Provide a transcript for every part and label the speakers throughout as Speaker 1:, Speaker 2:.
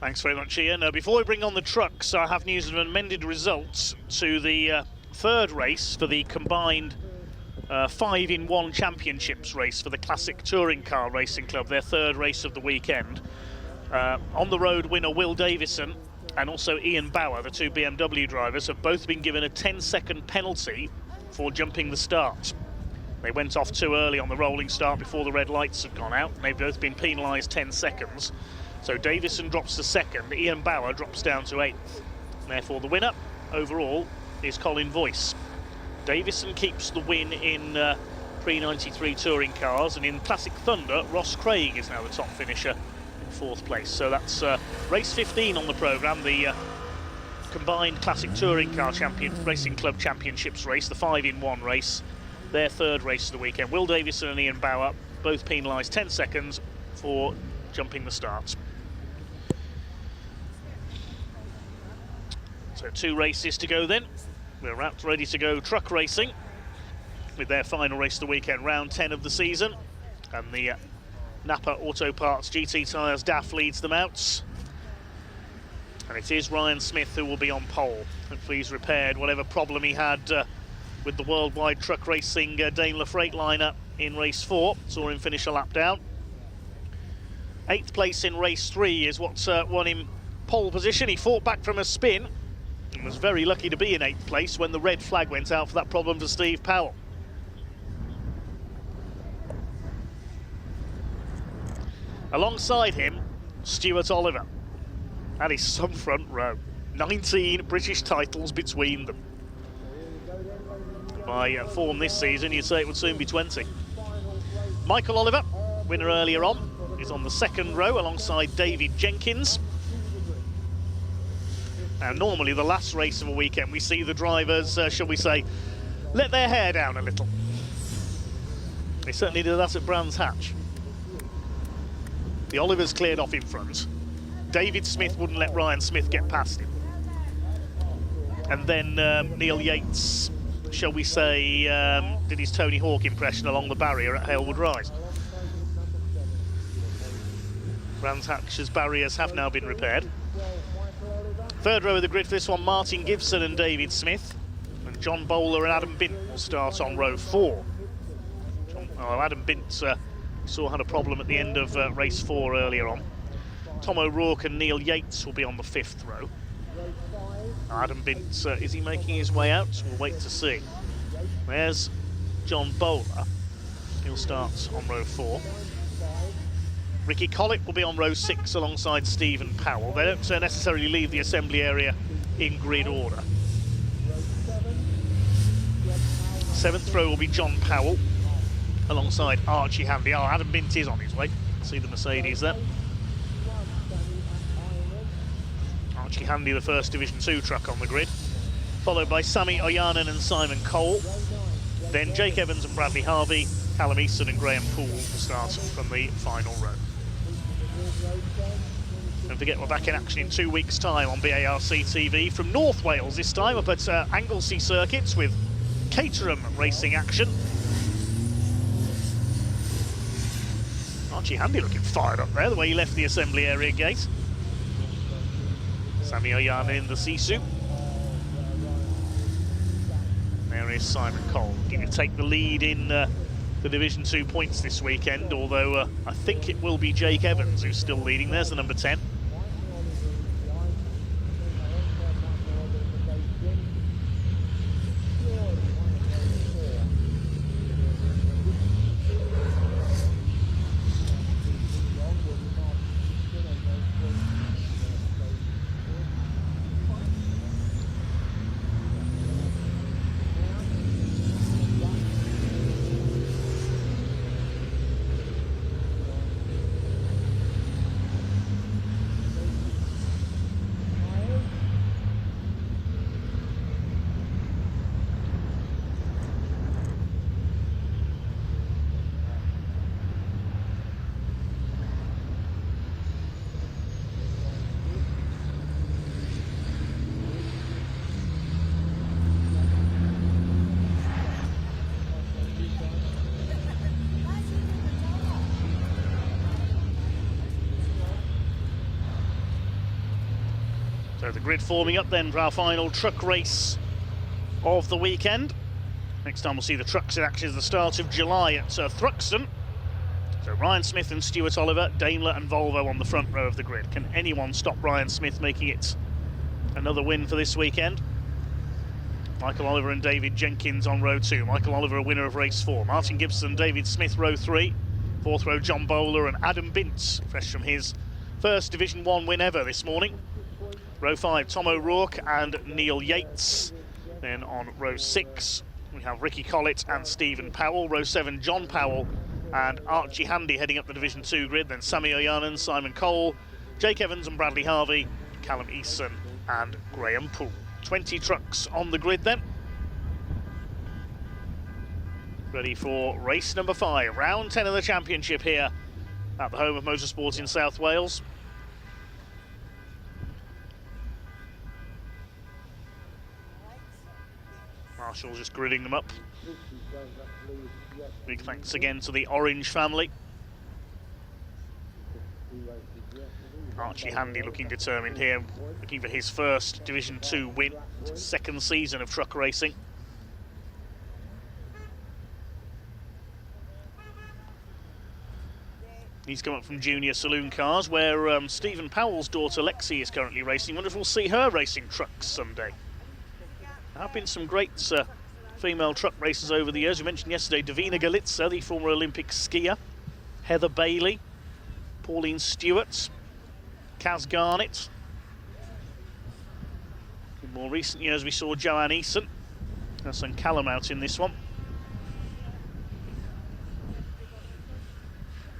Speaker 1: Thanks very much, Ian. Before we bring on the trucks, I have news of amended results to the third race for the combined 5-in-1 championships race for the Classic Touring Car Racing Club, their third race of the weekend. On the road winner Will Davison and also Ian Bauer, the two BMW drivers, have both been given a 10-second penalty for jumping the start. They went off too early on the rolling start before the red lights had gone out. They've both been penalised 10 seconds. So Davison drops to second, Ian Bauer drops down to 8th. Therefore the winner overall is Colin Voice. Davison keeps the win in pre-93 touring cars, and in Classic Thunder, Ross Craig is now the top finisher in 4th place. So that's race 15 on the programme, the combined Classic Touring Car Racing Club Championships race, the 5-in-1 race, their third race of the weekend. Will Davison and Ian Bauer both penalised 10 seconds for jumping the start. So 2 races to go then. We're wrapped ready to go truck racing with their final race of the weekend, round 10 of the season. And the Napa Auto Parts GT Tyres DAF leads them out. And it is Ryan Smith who will be on pole. Hopefully he's repaired whatever problem he had with the Worldwide Truck Racing Daimler Freightliner in race 4. Saw him finish a lap down. 8th place in race 3 is what won him pole position. He fought back from a spin and was very lucky to be in 8th place when the red flag went out for that problem for Steve Powell. Alongside him, Stuart Oliver. That is some front row. 19 British titles between them. By form this season, you'd say it would soon be 20. Michael Oliver, winner earlier on, is on the 2nd row alongside David Jenkins. Now, normally the last race of a weekend, we see the drivers, shall we say, let their hair down a little. They certainly did that at Brands Hatch. The Olivers cleared off in front. David Smith wouldn't let Ryan Smith get past him. And then Neil Yates, shall we say, did his Tony Hawk impression along the barrier at Halewood Rise. Brands Hatch's barriers have now been repaired. 3rd row of the grid for this one, Martin Gibson and David Smith. And John Bowler and Adam Bint will start on row 4. Adam Bint saw had a problem at the end of race 4 earlier on. Tom O'Rourke and Neil Yates will be on the 5th row. Adam Bint, is he making his way out? We'll wait to see. There's John Bowler. He'll start on row 4. Ricky Collett will be on row 6 alongside Stephen Powell. They don't necessarily leave the assembly area in grid order. 7th row will be John Powell alongside Archie Handy. Oh, Adam Bint is on his way. See the Mercedes there. Archie Handy, the first Division 2 truck on the grid. Followed by Sammy Oyanen and Simon Cole. Then Jake Evans and Bradley Harvey, Callum Easton and Graham Poole will start from the final row. Don't forget, we're back in action in 2 weeks' time on BARC TV from North Wales, this time up at Anglesey Circuits with Caterham racing action. Archie Handy looking fired up there, the way he left the assembly area gate. Sammy Oyanen in the Sisu. There is Simon Cole, going to take the lead in the Division 2 points this weekend, although I think it will be Jake Evans who's still leading. There's the number 10. So the grid forming up then for our final truck race of the weekend. Next time we'll see the trucks in action is the start of July at Thruxton. So Ryan Smith and Stuart Oliver, Daimler and Volvo on the front row of the grid. Can anyone stop Ryan Smith making it another win for this weekend? Michael Oliver and David Jenkins on row 2. Michael Oliver a winner of race 4. Martin Gibson, David Smith row 3. Fourth row John Bowler and Adam Bintz, fresh from his first Division 1 win ever this morning. Row 5, Tom O'Rourke and Neil Yates. Then on row 6, we have Ricky Collett and Stephen Powell. Row 7, John Powell and Archie Handy heading up the Division 2 grid. Then Sammy Oyanen, Simon Cole, Jake Evans and Bradley Harvey, Callum Eason and Graham Poole. 20 trucks on the grid then. Ready for race number 5, round 10 of the championship here at the home of motorsport in South Wales. Marshall just gridding them up. Big thanks again to the Orange family. Archie Handy looking determined here, looking for his first Division 2 win, second season of truck racing. He's come up from junior saloon cars, where Stephen Powell's daughter Lexi is currently racing. Wonder if we'll see her racing trucks someday. There have been some great female truck racers over the years. We mentioned yesterday Davina Galitza, the former Olympic skier, Heather Bailey, Pauline Stewart, Kaz Garnett. In more recent years we saw Joanne Eason, her son Callum out in this one.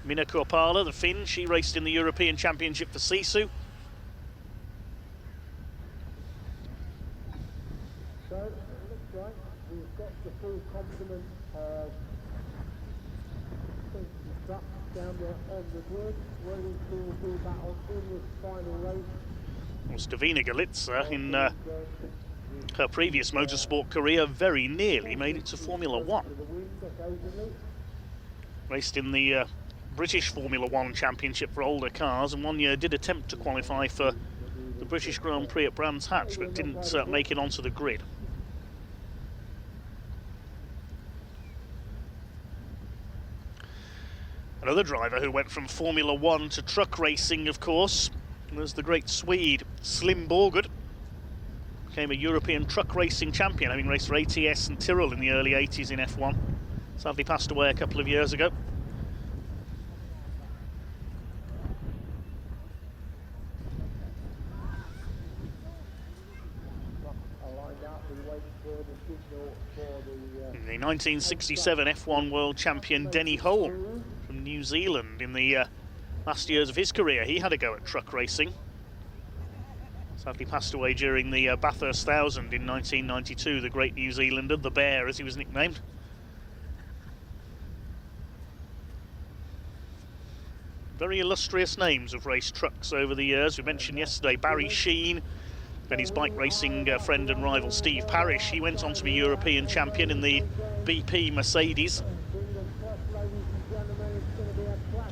Speaker 1: Minna Korpala, the Finn, she raced in the European Championship for Sisu.
Speaker 2: So, it looks like we've got the full complement of trucks down there on the grid, ready to do battle in this final race.
Speaker 1: Well, Davina Galitza, in her previous motorsport career, very nearly made it to Formula 1. Raced in the British Formula 1 Championship for older cars, and one year did attempt to qualify for the British Grand Prix at Brands Hatch, but didn't make it onto the grid. Another driver who went from Formula 1 to truck racing, of course, was the great Swede Slim Borgard. Became a European truck racing champion, having raced for ATS and Tyrrell in the early 80s in F1. Sadly passed away a couple of years ago. The 1967 F1 world champion Denny Hull from New Zealand, in the last years of his career, he had a go at truck racing. Sadly passed away during the Bathurst 1000 in 1992, the great New Zealander, the Bear as he was nicknamed. Very illustrious names have raced trucks over the years. We mentioned yesterday Barry Sheen, then his bike racing friend and rival Steve Parrish. He went on to be European champion in the BP Mercedes.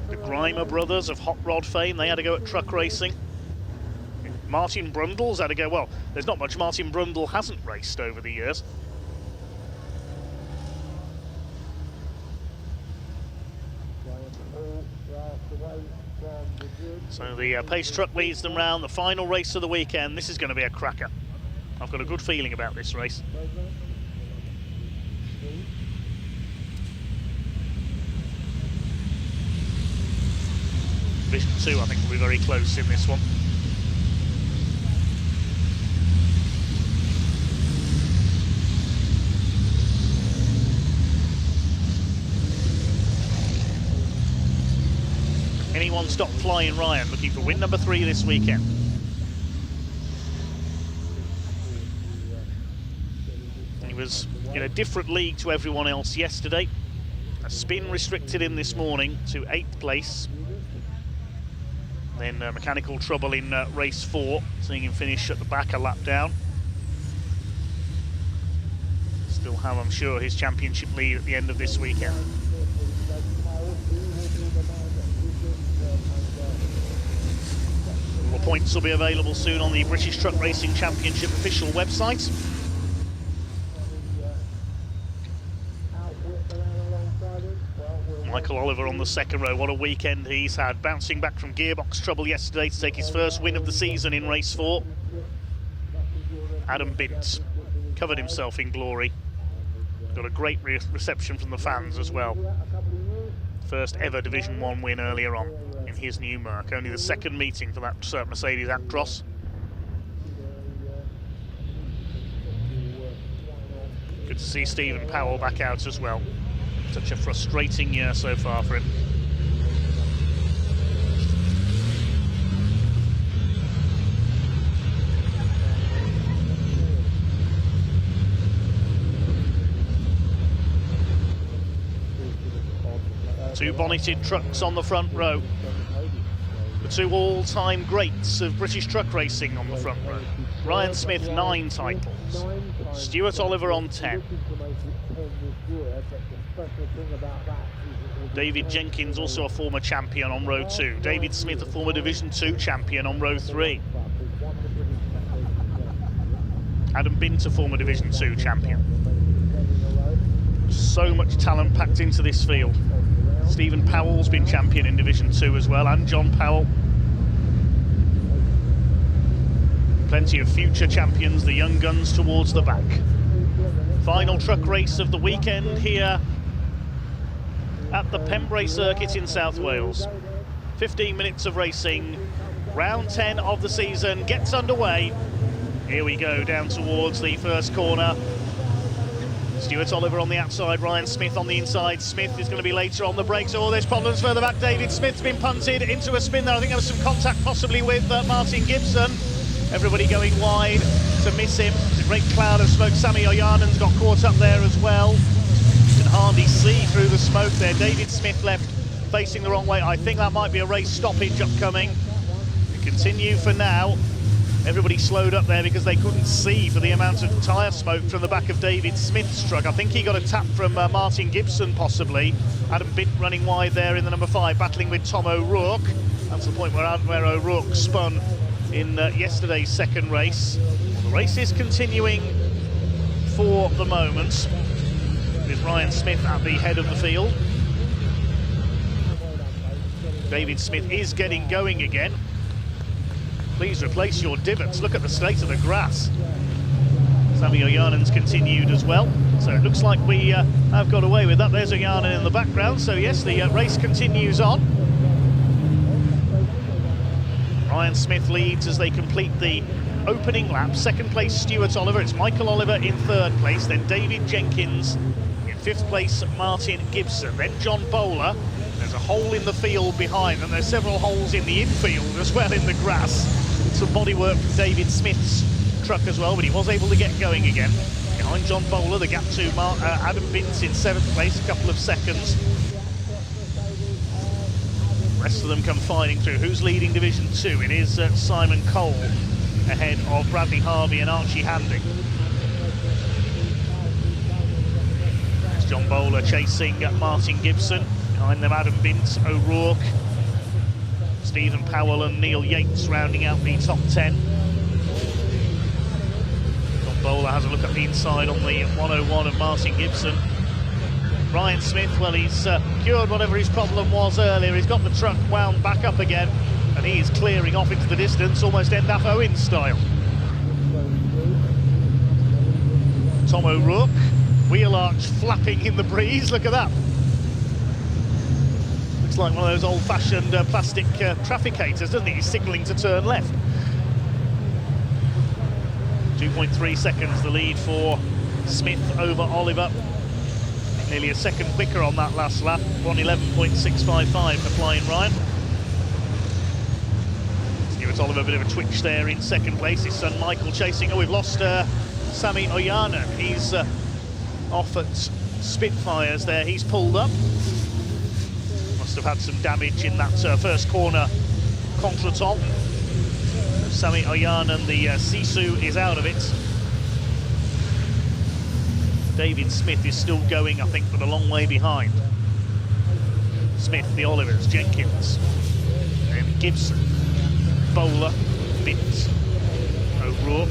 Speaker 1: The Grimer brothers of hot rod fame, they had a go at truck racing. Martin Brundle's had a go. Well, there's not much Martin Brundle hasn't raced over the years. So the pace truck leads them round the final race of the weekend. This is going to be a cracker. I've got a good feeling about this race. Division 2, I think, will be very close in this one. Anyone stop Flying Ryan, looking for win number 3 this weekend. He was in a different league to everyone else yesterday. A spin restricted in this morning to 8th place. Then mechanical trouble in race 4, seeing him finish at the back a lap down. Still have, I'm sure, his championship lead at the end of this weekend. points will be available soon on the British Truck Racing Championship official website. Michael Oliver on the second row. What a weekend he's had, bouncing back from gearbox trouble yesterday to take his first win of the season in race 4. Adam Bint covered himself in glory. Got a great reception from the fans as well. First ever Division 1 win earlier on in his new Merc. Only the second meeting for that Mercedes Actros. Good to see Stephen Powell back out as well. Such a frustrating year so far for him. Two bonneted trucks on the front row. The two all-time greats of British truck racing on the front row. Ryan Smith, 9 titles. Stuart Oliver on 10. David Jenkins, also a former champion, on row 2. David Smith, a former Division 2 champion, on row 3. Adam Bint, a former Division 2 champion. So much talent packed into this field. Stephen Powell's been champion in Division 2 as well, and John Powell. Plenty of future champions, the young guns towards the back. Final truck race of the weekend here at the Pembrey circuit in South Wales. 15 minutes of racing. Round 10 of the season gets underway. Here we go, down towards the first corner. Stuart Oliver on the outside, Ryan Smith on the inside. Smith is going to be later on the brakes. Oh, there's problems further back. David Smith's been punted into a spin there. I think there was some contact possibly with Martin Gibson. Everybody going wide to miss him. It's a great cloud of smoke. Sami Ojanen's got caught up there as well. You can hardly see through the smoke there. David Smith left facing the wrong way. I think that might be a race stoppage upcoming. We continue for now. Everybody slowed up there because they couldn't see for the amount of tyre smoke from the back of David Smith's truck. I think he got a tap from Martin Gibson, possibly. Adam Bint running wide there in the number 5, battling with Tom O'Rourke. That's the point where O'Rourke spun in yesterday's second race. Well, the race is continuing for the moment, with Ryan Smith at the head of the field. David Smith is getting going again. Please replace your divots. Look at the state of the grass. Sami Ojanen's continued as well. So it looks like we have got away with that. There's Ojanen in the background. So yes, the race continues on. Ryan Smith leads as they complete the opening lap. Second place, Stuart Oliver. It's Michael Oliver in third place. Then David Jenkins in fifth place, Martin Gibson. Then John Bowler. There's a hole in the field behind, and there's several holes in the infield as well in the grass. Some bodywork from David Smith's truck as well, but he was able to get going again. Behind John Bowler, the gap to Adam Bint in 7th place, a couple of seconds. The rest of them come fighting through. Who's leading Division 2? It is Simon Cole, ahead of Bradley Harvey and Archie Handy. There's John Bowler chasing Martin Gibson. Behind them, Adam Bint, O'Rourke, Stephen Powell and Neil Yates rounding out the top 10. John Bowler has a look at the inside on the 101 of Martin Gibson. Ryan Smith, well, he's cured whatever his problem was earlier. He's got the truck wound back up again, and he is clearing off into the distance, almost Endaf Owens style. Tom O'Rourke, wheel arch flapping in the breeze, look at that. Looks like one of those old-fashioned plastic trafficators, doesn't it? He's signalling to turn left. 2.3 seconds the lead for Smith over Oliver. Nearly a second quicker on that last lap. 1:11.655 for Flying Ryan. Stuart Oliver, a bit of a twitch there in second place. His son Michael chasing. Oh, we've lost Sami Ojanen. He's off at Spitfires there. He's pulled up. Must have had some damage in that first corner contretemps. Sami Ojanen, the Sisu, is out of it. David Smith is still going, I think, but a long way behind. Smith, the Olivers, Jenkins, and Gibson, Bowler, Bint. O'Rourke,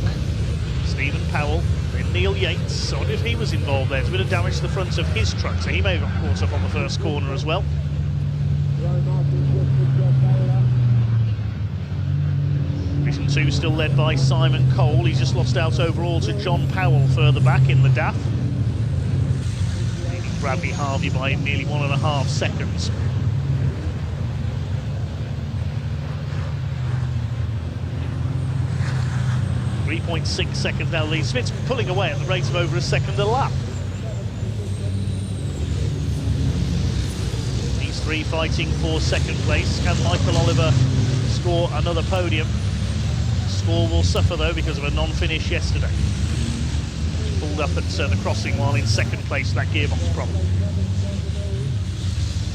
Speaker 1: Stephen Powell, then Neil Yates. I wonder if he was involved there. There's a bit of damage to the front of his truck, so he may have got caught up on the first corner as well. Division 2 still led by Simon Cole. He's just lost out overall to John Powell further back in the DAF. Leading Bradley Harvey by nearly 1.5 seconds. 3.6 seconds now lead. Smith's pulling away at the rate of over a second a lap. These three fighting for second place. Can Michael Oliver score another podium? Score will suffer though because of a non-finish yesterday. Pulled up at the crossing while in second place, that gearbox problem.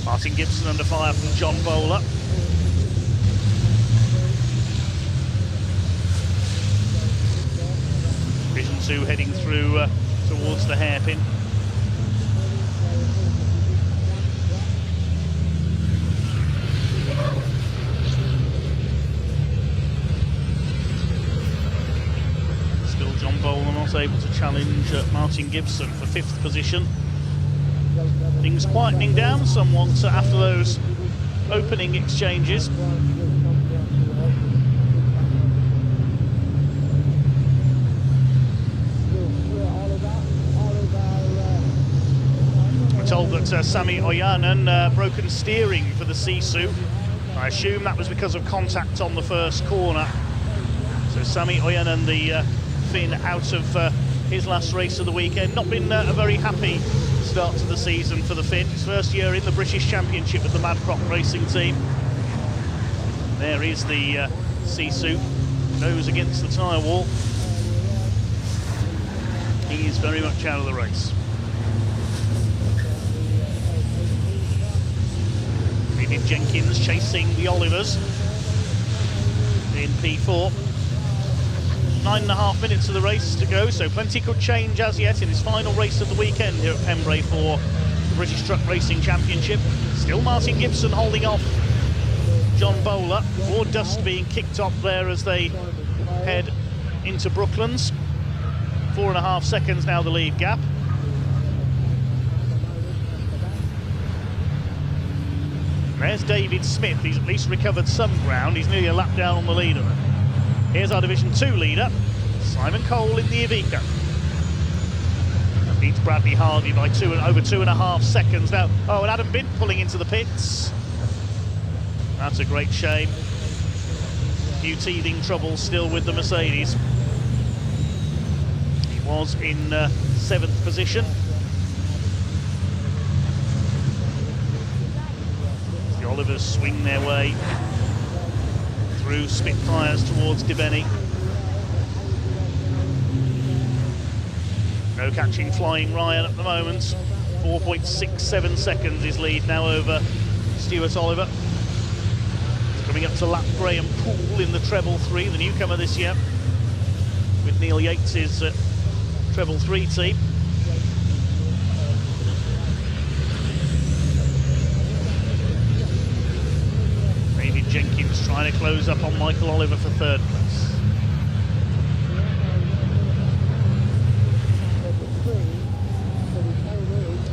Speaker 1: Martin Gibson under fire from John Bowler. Division 2 heading through towards the hairpin. Still John Bowler not able to challenge Martin Gibson for 5th position. Things quietening down somewhat after those opening exchanges. Told that Sami Oyanen broken steering for the Sisu. I assume that was because of contact on the first corner. So Sami Oyanen, the Finn, out of his last race of the weekend. Not been a very happy start to the season for the Finn. His first year in the British Championship with the Madcrock Racing team. There is the Sisu, goes against the tyre wall. He is very much out of the race. David Jenkins chasing the Olivers in P4. 9.5 minutes of the race to go, so plenty could change as yet in his final race of the weekend here at Pembrey for the British Truck Racing Championship. Still Martin Gibson holding off John Bowler. More dust being kicked up there as they head into Brooklands. 4.5 seconds now the lead gap. There's David Smith. He's at least recovered some ground. He's nearly a lap down on the leader. Here's our Division 2 leader, Simon Cole in the Iveco. Beats Bradley Harvey by over 2.5 seconds now. Oh, and Adam Bint pulling into the pits. That's a great shame. A few teething troubles still with the Mercedes. He was in 7th position. The Olivers swing their way through Spitfires towards Debenny. No catching Flying Ryan at the moment. 4.67 seconds his lead now over Stuart Oliver. Coming up to lap Graham Poole in the treble 3, the newcomer this year, with Neil Yates' treble 3 team. David Jenkins trying to close up on Michael Oliver for 3rd place.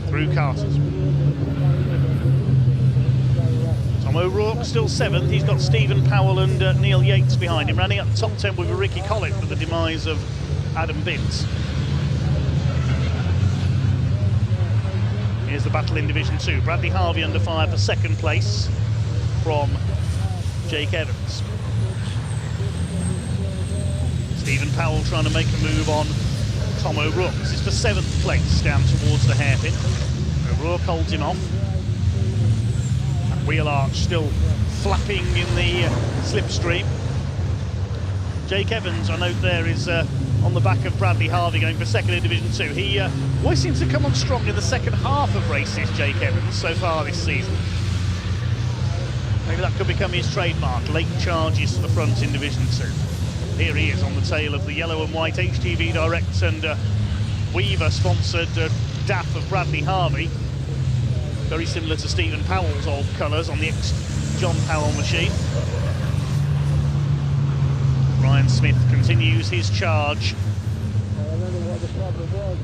Speaker 1: Through Carters. Tom O'Rourke still 7th. He's got Stephen Powell and Neil Yates behind him, running up the top 10 with Ricky Collett for the demise of Adam Bint. Here's the battle in Division 2. Bradley Harvey under fire for 2nd place from Jake Evans. Stephen Powell trying to make a move on Tom O'Rourke. This is for 7th place down towards the hairpin. O'Rourke holds him off. That wheel arch still flapping in the slipstream. Jake Evans, I note there, is on the back of Bradley Harvey going for 2nd in Division 2. He always seems to come on strong in the second half of races, Jake Evans, so far this season. Maybe that could become his trademark, late charges to the front in Division 2. Here he is on the tail of the yellow and white HTV Direct and Weaver-sponsored DAF of Bradley Harvey. Very similar to Stephen Powell's old colours on the ex-John Powell machine. Ryan Smith continues his charge.
Speaker 2: I don't know what the problem was,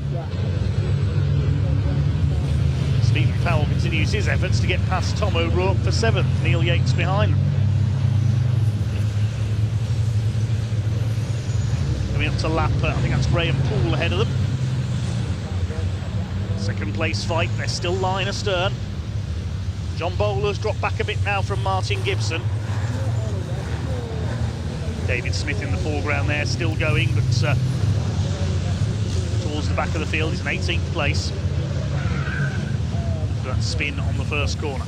Speaker 1: Stephen Powell continues his efforts to get past Tom O'Rourke for 7th. Neil Yates behind them. Coming up to lap, I think that's Graham Poole ahead of them. Second place fight, they're still line astern. John Bowler's dropped back a bit now from Martin Gibson. David Smith in the foreground there, still going, but towards the back of the field. He's in 18th place. So that spin on the first corner.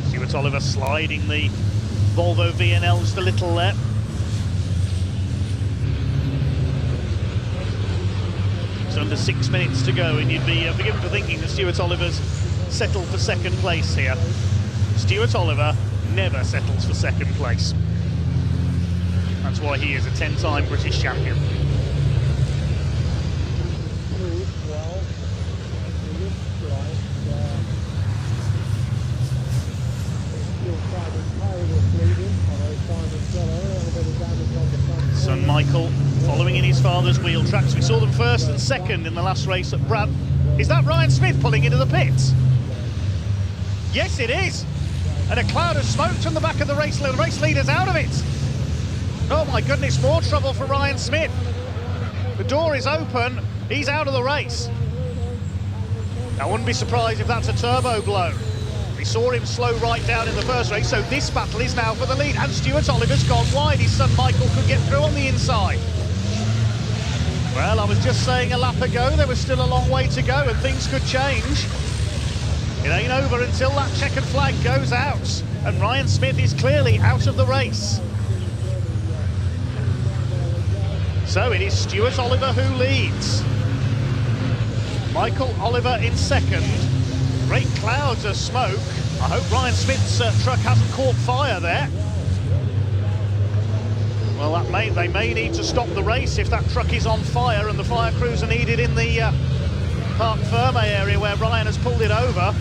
Speaker 1: Stuart Oliver sliding the Volvo VNL just a little there. It's under 6 minutes to go, and you'd be forgiven for thinking that Stuart Oliver's settled for second place here. Stuart Oliver never settles for second place. That's why he is a 10-time British champion. Son Michael following in his father's wheel tracks. We saw them first and second in the last race at Brad. Is that Ryan Smith pulling into the pits? Yes, it is. And a cloud of smoke from the back of the race leader. The race leader's out of it. Oh my goodness, more trouble for Ryan Smith. The door is open, he's out of the race. I wouldn't be surprised if that's a turbo blow. We saw him slow right down in the first race, so this battle is now for the lead. And Stuart Oliver's gone wide. His son Michael could get through on the inside. Well, I was just saying a lap ago, there was still a long way to go and things could change. It ain't over until that checkered flag goes out, and Ryan Smith is clearly out of the race. So it is Stuart Oliver who leads. Michael Oliver in second. Great clouds of smoke. I hope Ryan Smith's truck hasn't caught fire there. Well, they may need to stop the race if that truck is on fire, and the fire crews are needed in the Parc Ferme area where Ryan has pulled it over.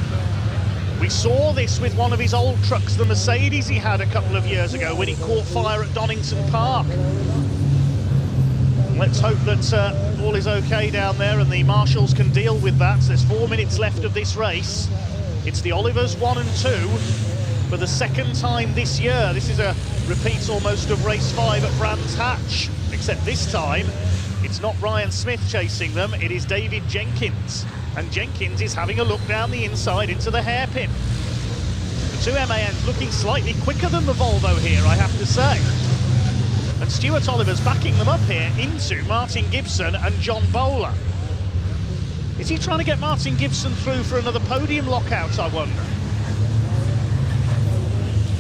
Speaker 1: We saw this with one of his old trucks, the Mercedes he had a couple of years ago when it caught fire at Donington Park. Let's hope that all is okay down there and the marshals can deal with that. So there's 4 minutes left of this race. It's the Olivers 1 and 2 for the second time this year. This is a repeat almost of race 5 at Brands Hatch, except this time it's not Ryan Smith chasing them, it is David Jenkins. And Jenkins is having a look down the inside into the hairpin. The two MANs looking slightly quicker than the Volvo here, I have to say. And Stuart Oliver's backing them up here into Martin Gibson and John Bowler. Is he trying to get Martin Gibson through for another podium lockout, I wonder?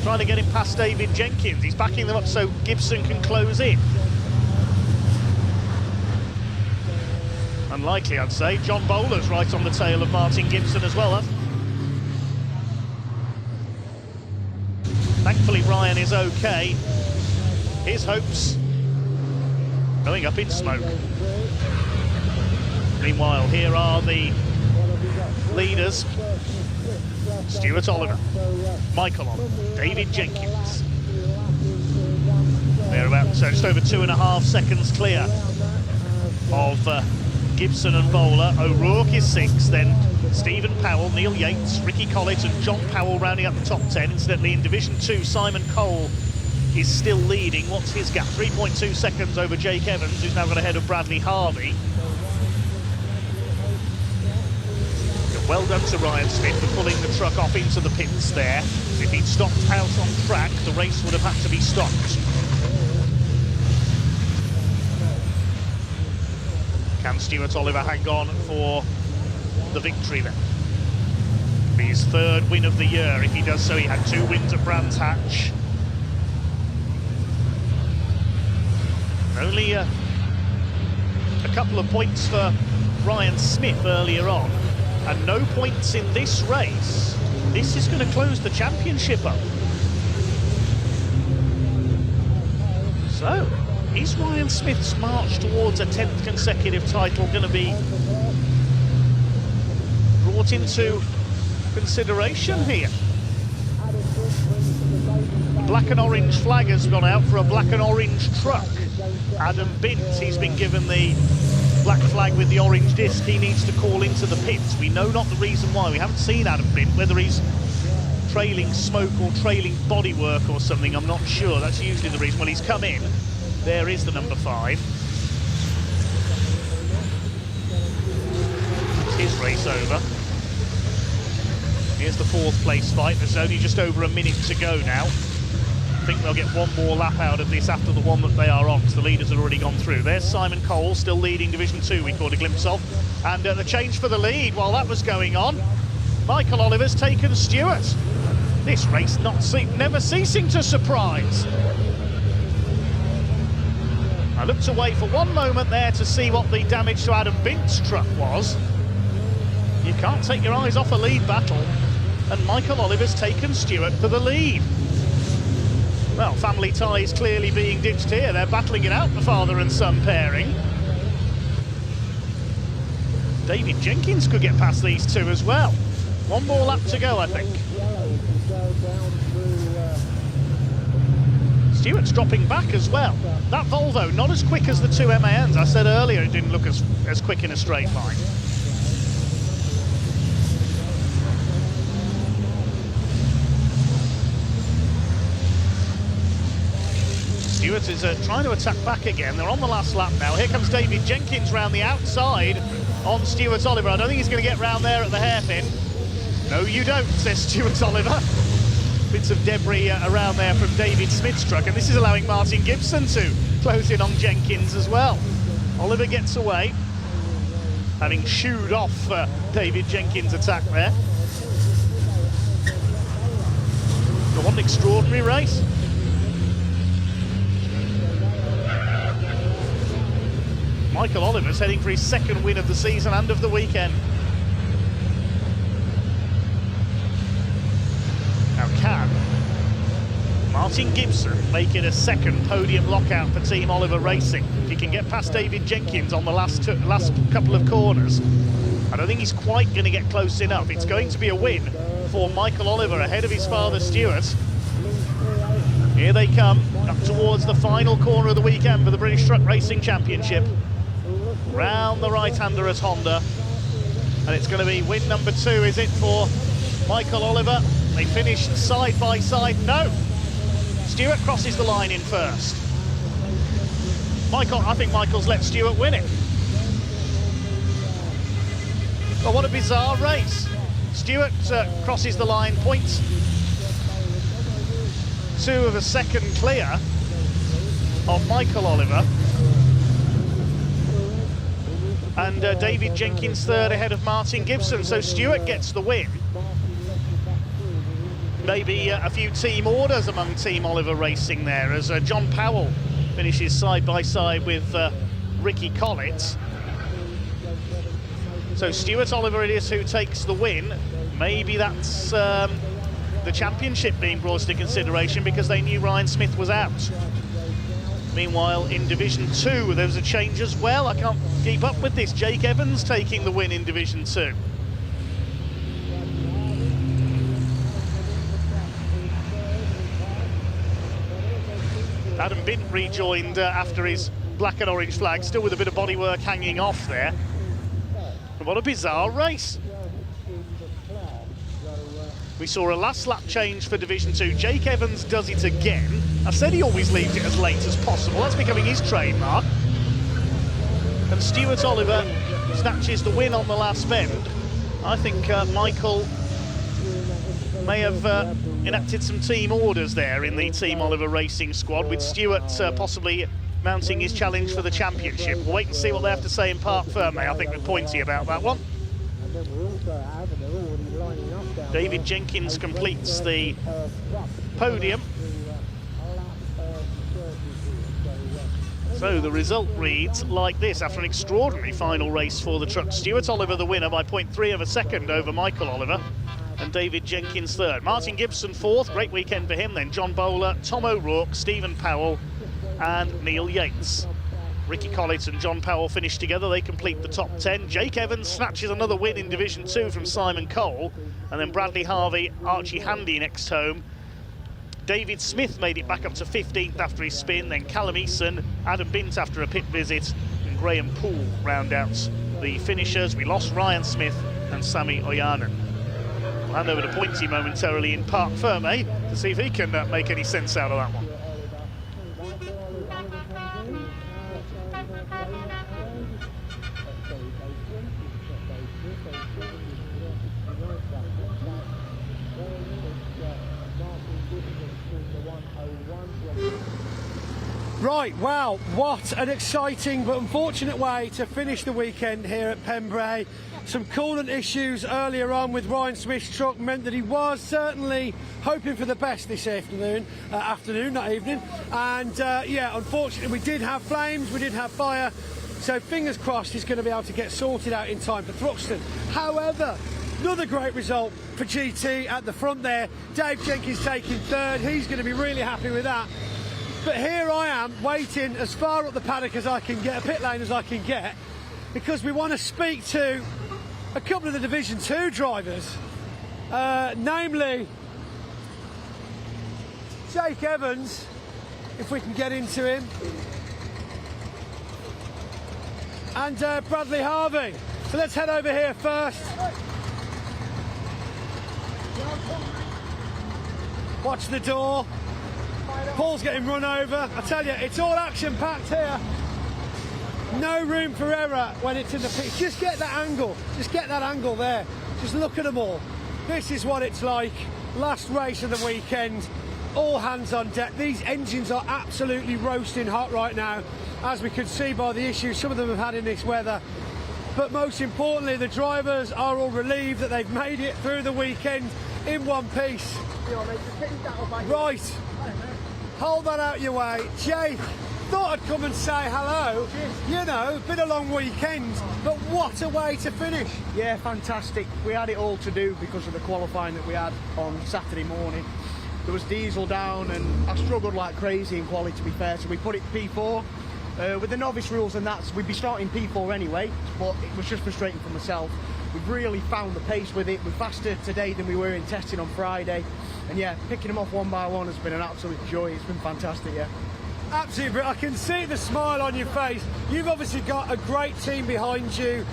Speaker 1: Trying to get him past David Jenkins. He's backing them up so Gibson can close in. Unlikely, I'd say. John Bowler's right on the tail of Martin Gibson as well. Thankfully, Ryan is okay. His hopes going up in smoke. Meanwhile, here are the leaders. Stuart Oliver, Michael Oliver, David Jenkins. They're about just over 2.5 seconds clear of Gibson and Bowler. O'Rourke is 6th, then Stephen Powell, Neil Yates, Ricky Collett and John Powell rounding up the top 10. Incidentally, in Division 2, Simon Cole is still leading. What's his gap? 3.2 seconds over Jake Evans, who's now got ahead of Bradley Harvey. Well done to Ryan Smith for pulling the truck off into the pits there. If he'd stopped out on track, the race would have had to be stopped. Can Stuart Oliver hang on for the victory then? Be his 3rd win of the year. If he does so, he had 2 wins at Brands Hatch. Only a couple of points for Ryan Smith earlier on, and no points in this race. This is going to close the championship up. So, is Ryan Smith's march towards a 10th consecutive title going to be brought into consideration here? black and orange flag has gone out for a black and orange truck. Adam Bint, he's been given the black flag with the orange disc. He needs to call into the pits. We know not the reason why. We haven't seen Adam Bint, whether he's trailing smoke or trailing bodywork or something, I'm not sure. That's usually the reason. When he's come in, there is the number 5. It's his race over. Here's the 4th place fight. There's only just over a minute to go now. I think they'll get one more lap out of this after the one that they are on, because the leaders have already gone through. There's Simon Cole, still leading Division 2, we caught a glimpse of. And the change for the lead while that was going on. Michael Oliver's taken Stewart. This race never ceasing to surprise. I looked away for one moment there to see what the damage to Adam Bint's truck was. You can't take your eyes off a lead battle. And Michael Oliver's taken Stewart for the lead. Well, family ties clearly being ditched here. They're battling it out, the father and son pairing. David Jenkins could get past these two as well. One more lap to go, I think. Stewart's dropping back as well. That Volvo, not as quick as the two MANs. I said earlier it didn't look as quick in a straight line. Stewart is trying to attack back again. They're on the last lap now. Here comes David Jenkins round the outside on Stuart Oliver. I don't think he's going to get round there at the hairpin. No, you don't, says Stuart Oliver. Bits of debris around there from David Smith's truck, and this is allowing Martin Gibson to close in on Jenkins as well. Oliver gets away, having shooed off David Jenkins' attack there. What an extraordinary race. Michael Oliver's heading for his 2nd win of the season and of the weekend. Now can Martin Gibson make it a 2nd podium lockout for Team Oliver Racing? If he can get past David Jenkins on the last couple of corners, I don't think he's quite going to get close enough. It's going to be a win for Michael Oliver ahead of his father Stuart. Here they come up towards the final corner of the weekend for the British Truck Racing Championship. Round the right-hander at Honda, and it's going to be win number 2, is it, for Michael Oliver? They finish side by side. No, Stewart crosses the line in first. I think Michael's let Stewart win it. Well, what a bizarre race. Stewart crosses the line, 0.2 of a second clear of Michael Oliver. And David Jenkins 3rd ahead of Martin Gibson, so Stewart gets the win. Maybe a few team orders among Team Oliver Racing there, as John Powell finishes side by side with Ricky Collett. So Stuart Oliver it is who takes the win. Maybe that's the championship being brought into consideration because they knew Ryan Smith was out. Meanwhile, in Division 2, there was a change as well. I can't keep up with this. Jake Evans taking the win in Division 2. Adam Bint rejoined after his black and orange flag, still with a bit of bodywork hanging off there. And what a bizarre race. We saw a last lap change for Division 2. Jake Evans does it again. I said he always leaves it as late as possible. That's becoming his trademark. And Stuart Oliver snatches the win on the last bend. I think Michael may have enacted some team orders there in the Team Oliver Racing squad, with Stuart possibly mounting his challenge for the championship. We'll wait and see what they have to say in Parc Ferme. I think they're pointy about that one. David Jenkins completes the podium. So the result reads like this after an extraordinary final race for the truck. Stuart Oliver the winner by 0.3 of a second over Michael Oliver, and David Jenkins 3rd. Martin Gibson 4th, great weekend for him then. John Bowler, Tom O'Rourke, Stephen Powell and Neil Yates. Ricky Collett and John Powell finish together, they complete the top 10. Jake Evans snatches another win in Division 2 from Simon Cole, and then Bradley Harvey, Archie Handy next home. David Smith made it back up to 15th after his spin, then Callum Eason, Adam Bint after a pit visit, and Graham Poole round out the finishers. We lost Ryan Smith and Sami Oyanen. We'll hand over to Pointy momentarily in Parc Ferme to see if he can make any sense out of that one.
Speaker 3: Right, well, what an exciting but unfortunate way to finish the weekend here at Pembrey. Some coolant issues earlier on with Ryan Smith's truck meant that he was certainly hoping for the best this afternoon, not evening. And yeah, unfortunately we did have flames, we did have fire, so fingers crossed he's going to be able to get sorted out in time for Thruxton. However, another great result for GT at the front there. Dave Jenkins taking third, he's going to be really happy with that. But here I am waiting as far up the paddock as I can get, a pit lane as I can get, because we want to speak to a couple of the Division 2 drivers, namely Jake Evans, if we can get into him, and Bradley Harvey. So let's head over here first. Watch the door. Paul's getting run over. I tell you, it's all action-packed here. No room for error when it's in the pit. Just get that angle. Just get that angle there. Just look at them all. This is what it's like. Last race of the weekend. All hands on deck. These engines are absolutely roasting hot right now, as we can see by the issues some of them have had in this weather. But most importantly, the drivers are all relieved that they've made it through the weekend in one piece. Right. Hold that out your way. Jake, thought I'd come and say hello. You know, been a long weekend, but what a way to finish.
Speaker 4: Yeah, fantastic. We had it all to do because of the qualifying that we had on Saturday morning. There was diesel down and I struggled like crazy in quali, to be fair, so we put it P4. With the novice rules and that, we'd be starting P4 anyway, but it was just frustrating for myself. We've really found the pace with it. We're faster today than we were in testing on Friday. And yeah, picking them off one by one has been an absolute joy. It's been fantastic, yeah.
Speaker 3: Absolutely, I can see the smile on your face. You've obviously got a great team behind you.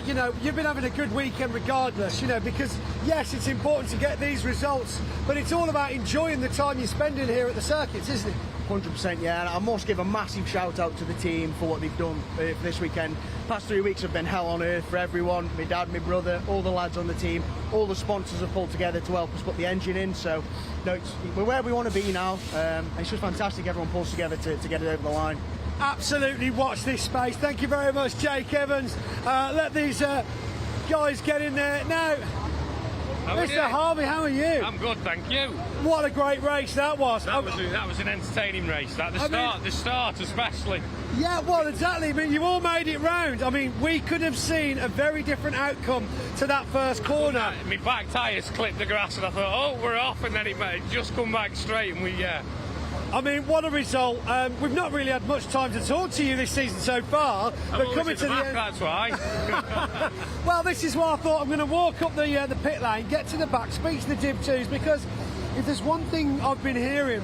Speaker 3: You know, you've been having a good weekend regardless, you know, because yes, it's important to get these results, but it's all about enjoying the time you're spending here at the circuits, isn't it?
Speaker 4: 100%, yeah, and I must give a massive shout out to the team for what they've done for this weekend. Past 3 weeks have been hell on earth for everyone, my dad, my brother, all the lads on the team, all the sponsors have pulled together to help us put the engine in, so no, we're where we want to be now, and it's just fantastic everyone pulls together to get it over the line.
Speaker 3: Absolutely, watch this space. Thank you very much, Jake Evans. Let these guys get in there now. Mr. Harvey, how are you?
Speaker 5: I'm good, thank you.
Speaker 3: What a great race that was.
Speaker 5: That was an entertaining race. The start especially.
Speaker 3: Yeah, well, exactly. I mean, you all made it round. I mean, we could have seen a very different outcome to that first corner.
Speaker 5: My back tyres clipped the grass and I thought, oh, we're off, and then it just come back straight and
Speaker 3: I mean, what a result. We've not really had much time to talk to you this season so far. But coming to the end,
Speaker 5: that's why.
Speaker 3: Well, this is why I thought I'm going to walk up the pit lane, get to the back, speak to the Div 2s, because if there's one thing I've been hearing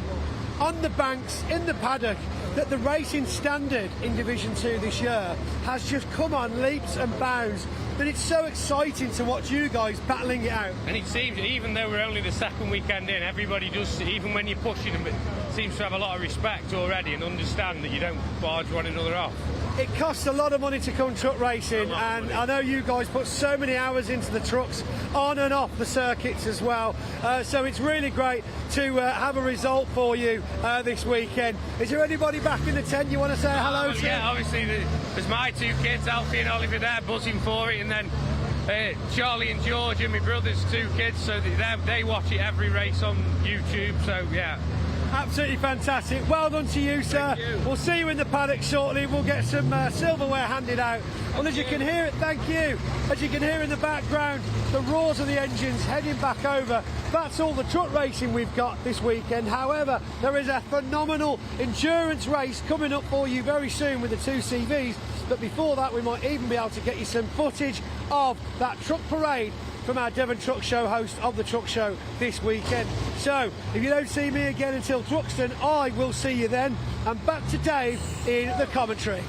Speaker 3: on the banks, in the paddock, that the racing standard in Division 2 this year has just come on leaps and bounds. That it's so exciting to watch you guys battling it out.
Speaker 5: And it seems, even though we're only the second weekend in, everybody does, even when you're pushing them, seems to have a lot of respect already and understand that you don't barge one another off.
Speaker 3: It costs a lot of money to come truck racing, and I know you guys put so many hours into the trucks on and off the circuits as well, so it's really great to have a result for you this weekend. Is there anybody back in the tent you want to say hello to?
Speaker 5: Yeah, obviously there's my two kids, Alfie and Oliver, there buzzing for it, and then Charlie and George and my brother's two kids, so they watch it every race on YouTube, so yeah.
Speaker 3: Absolutely fantastic. Well done to you, sir.
Speaker 5: Thank you.
Speaker 3: We'll see you in the paddock shortly. We'll get some silverware handed out. Well, as you can hear it, thank you. As you can hear in the background, the roars of the engines heading back over. That's all the truck racing we've got this weekend. However, there is a phenomenal endurance race coming up for you very soon with the two CVs. But before that, we might even be able to get you some footage of that truck parade from our Devon Truck Show, host of the Truck Show this weekend. So, if you don't see me again until Thruxton, I will see you then. And back to Dave in the commentary.